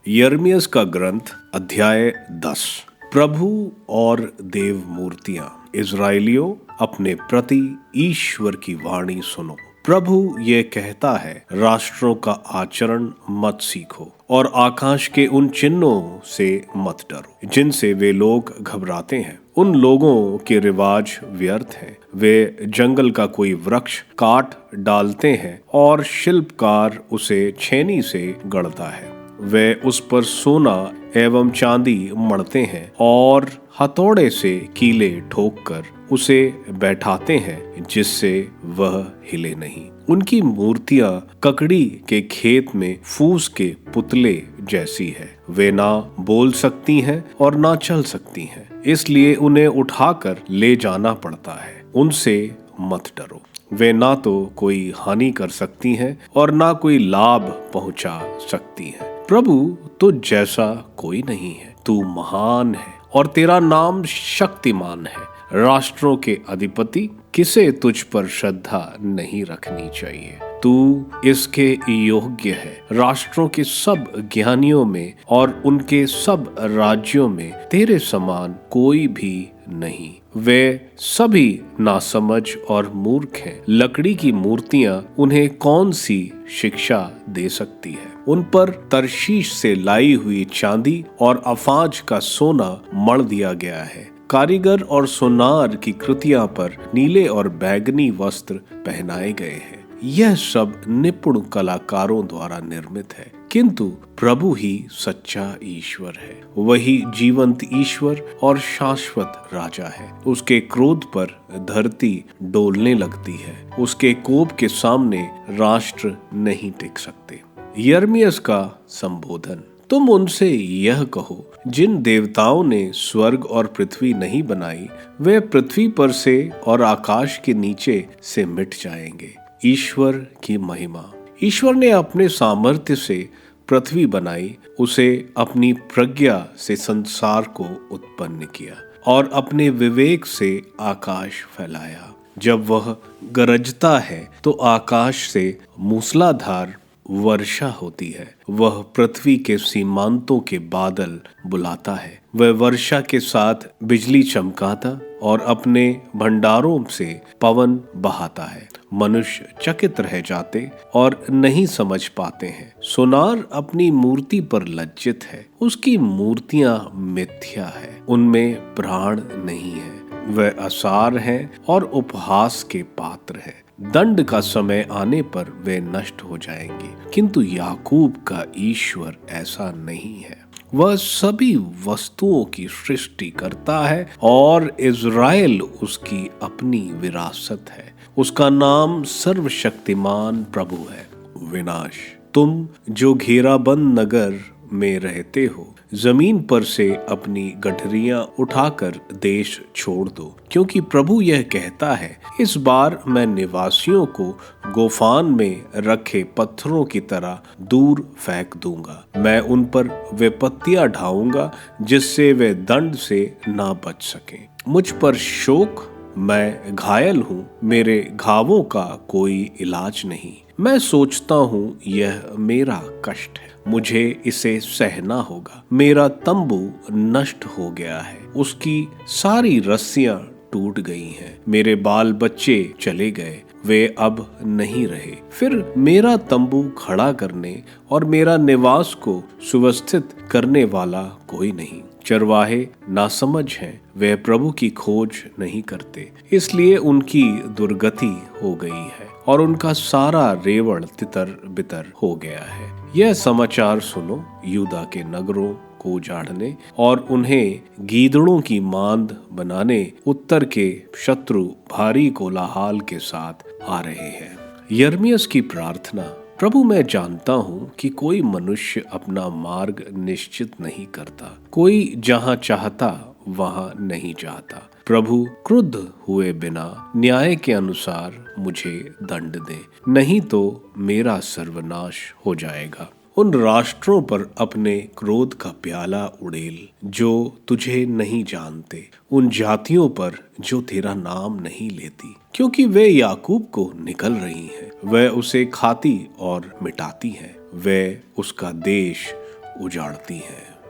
यिर्मयाह का ग्रंथ अध्याय 10। प्रभु और देव मूर्तियां। इस्राएलियों, अपने प्रति ईश्वर की वाणी सुनो। प्रभु ये कहता है, राष्ट्रों का आचरण मत सीखो और आकाश के उन चिन्हों से मत डरो जिनसे वे लोग घबराते हैं। उन लोगों के रिवाज व्यर्थ हैं। वे जंगल का कोई वृक्ष काट डालते हैं और शिल्पकार उसे छेनी से गढ़ता है। वे उस पर सोना एवं चांदी मढ़ते हैं और हथौड़े से कीले ठोककर उसे बैठाते हैं जिससे वह हिले नहीं। उनकी मूर्तियां ककड़ी के खेत में फूस के पुतले जैसी है। वे ना बोल सकती हैं और ना चल सकती हैं, इसलिए उन्हें उठाकर ले जाना पड़ता है। उनसे मत डरो। वे ना तो कोई हानि कर सकती हैं और ना कोई लाभ पहुंचा सकती हैं। प्रभु तुझ जैसा कोई नहीं है। तू महान है और तेरा नाम शक्तिमान है। राष्ट्रों के अधिपति, किसे तुझ पर श्रद्धा नहीं रखनी चाहिए। तू इसके योग्य है। राष्ट्रों के सब ज्ञानियों में और उनके सब राज्यों में तेरे समान कोई भी नहीं। वे सभी नासमझ और मूर्ख हैं। लकड़ी की मूर्तियां उन्हें कौन सी शिक्षा दे सकती है। उन पर तरशीश से लाई हुई चांदी और अफाज का सोना मढ़ दिया गया है। कारीगर और सोनार की कृतियां पर नीले और बैंगनी वस्त्र पहनाए गए हैं। यह सब निपुण कलाकारों द्वारा निर्मित है, किंतु प्रभु ही सच्चा ईश्वर है। वही जीवंत ईश्वर और शाश्वत राजा है। उसके क्रोध पर धरती डोलने लगती है। उसके कोप के सामने राष्ट्र नहीं टिक सकते। यिर्मयाह का संबोधन। तुम उनसे यह कहो, जिन देवताओं ने स्वर्ग और पृथ्वी नहीं बनाई, वे पृथ्वी पर से और आकाश के नीचे से मिट जाएंगे। ईश्वर की महिमा। ईश्वर ने अपने सामर्थ्य से पृथ्वी बनाई, उसे अपनी प्रज्ञा से संसार को उत्पन्न किया और अपने विवेक से आकाश फैलाया। जब वह गरजता है तो आकाश से मूसलाधार वर्षा होती है। वह पृथ्वी के सीमांतों के बादल बुलाता है। वह वर्षा के साथ बिजली चमकाता और अपने भंडारों से पवन बहाता है। मनुष्य चकित रह जाते और नहीं समझ पाते हैं। सोनार अपनी मूर्ति पर लज्जित है। उसकी मूर्तियां मिथ्या है, उनमें प्राण नहीं है। वह असार है और उपहास के पात्र है। दंड का समय आने पर वे नष्ट हो जाएंगे, किंतु याकूब का ईश्वर ऐसा नहीं है। वह सभी वस्तुओं की सृष्टि करता है और इज़राइल उसकी अपनी विरासत है। उसका नाम सर्वशक्तिमान प्रभु है। विनाश। तुम जो घेराबंद नगर में रहते हो, जमीन पर से अपनी गठरियां उठाकर देश छोड़ दो, क्योंकि प्रभु यह कहता है, इस बार मैं निवासियों को गोफान में रखे पत्थरों की तरह दूर फेंक दूंगा। मैं उन पर विपत्तियां ढाऊंगा जिससे वे दंड से ना बच सकें। मुझ पर शोक, मैं घायल हूँ, मेरे घावों का कोई इलाज नहीं। मैं सोचता हूँ यह मेरा कष्ट है, मुझे इसे सहना होगा। मेरा तंबू नष्ट हो गया है, उसकी सारी रस्सियां टूट गई हैं। मेरे बाल बच्चे चले गए, वे अब नहीं रहे। फिर मेरा तंबू खड़ा करने और मेरा निवास को सुव्यवस्थित करने वाला कोई नहीं। चरवाहे नासमझ हैं, वे प्रभु की खोज नहीं करते, इसलिए उनकी दुर्गति हो गई है और उनका सारा रेवड़ तितर बितर हो गया है। यह समाचार सुनो, यूदा के नगरों को उजाड़ने और उन्हें गीदड़ों की मांद बनाने उत्तर के शत्रु भारी कोलाहल के साथ आ रहे हैं। यिर्मयाह की प्रार्थना। प्रभु, मैं जानता हूँ कि कोई मनुष्य अपना मार्ग निश्चित नहीं करता। कोई जहाँ चाहता वहाँ नहीं जाता। प्रभु, क्रुद्ध हुए बिना न्याय के अनुसार मुझे दंड दे, नहीं तो मेरा सर्वनाश हो जाएगा। उन राष्ट्रों पर अपने क्रोध का प्याला उड़ेल जो तुझे नहीं जानते, उन जातियों पर जो तेरा नाम नहीं लेती, क्योंकि वे याकूब को निकल रही हैं। वह उसे खाती और मिटाती हैं। वह उसका देश उजाड़ती हैं।